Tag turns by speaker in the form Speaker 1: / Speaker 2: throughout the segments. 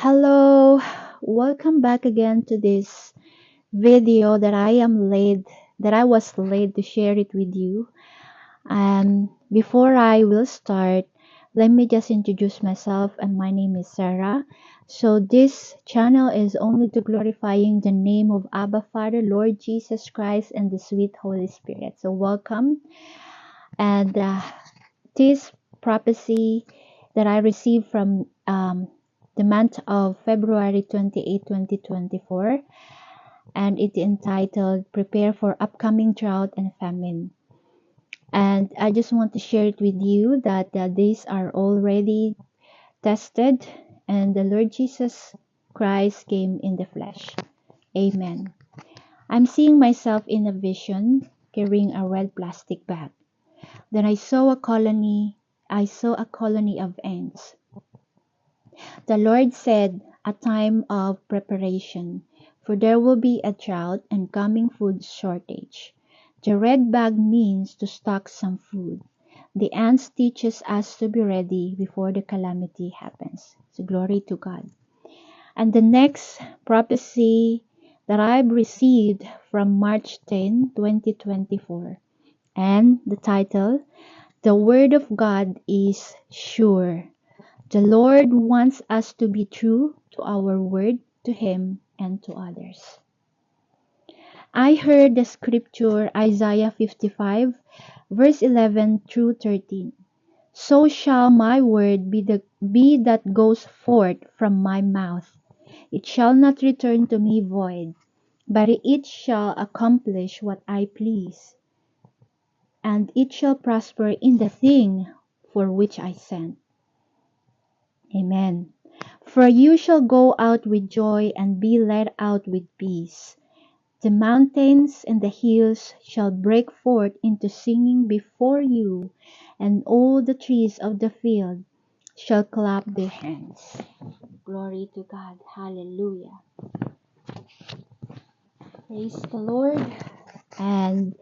Speaker 1: Hello, welcome back again to this video that I was led to share it with you. Before I will start, let me just introduce myself, and my name is Sarah. So this channel is only to glorifying the name of Abba Father, Lord Jesus Christ, and the sweet Holy Spirit. So welcome, and this prophecy that I received from the month of February 28, 2024, and it's entitled Prepare for Upcoming Drought and Famine. And I just want to share it with you that these are already tested, and the Lord Jesus Christ came in the flesh. Amen. I'm seeing myself in a vision carrying a red plastic bag. Then I saw a colony of ants. The Lord said, a time of preparation, for there will be a drought and coming food shortage. The red bag means to stock some food. The ants teaches us to be ready before the calamity happens. So glory to God. And the next prophecy that I've received from March 10, 2024. And the title, The Word of God is Sure. The Lord wants us to be true to our word, to Him, and to others. I heard the scripture Isaiah 55, verse 11 through 13. So shall my word be that goes forth from my mouth. It shall not return to me void, but it shall accomplish what I please, and it shall prosper in the thing for which I sent. Amen. For you shall go out with joy and be led out with peace. The mountains and the hills shall break forth into singing before you, and all the trees of the field shall clap their hands. Glory to God. Hallelujah. Praise the Lord. And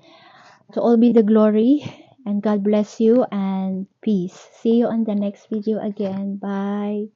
Speaker 1: to all be the glory. And God bless you and peace. See you on the next video again. Bye.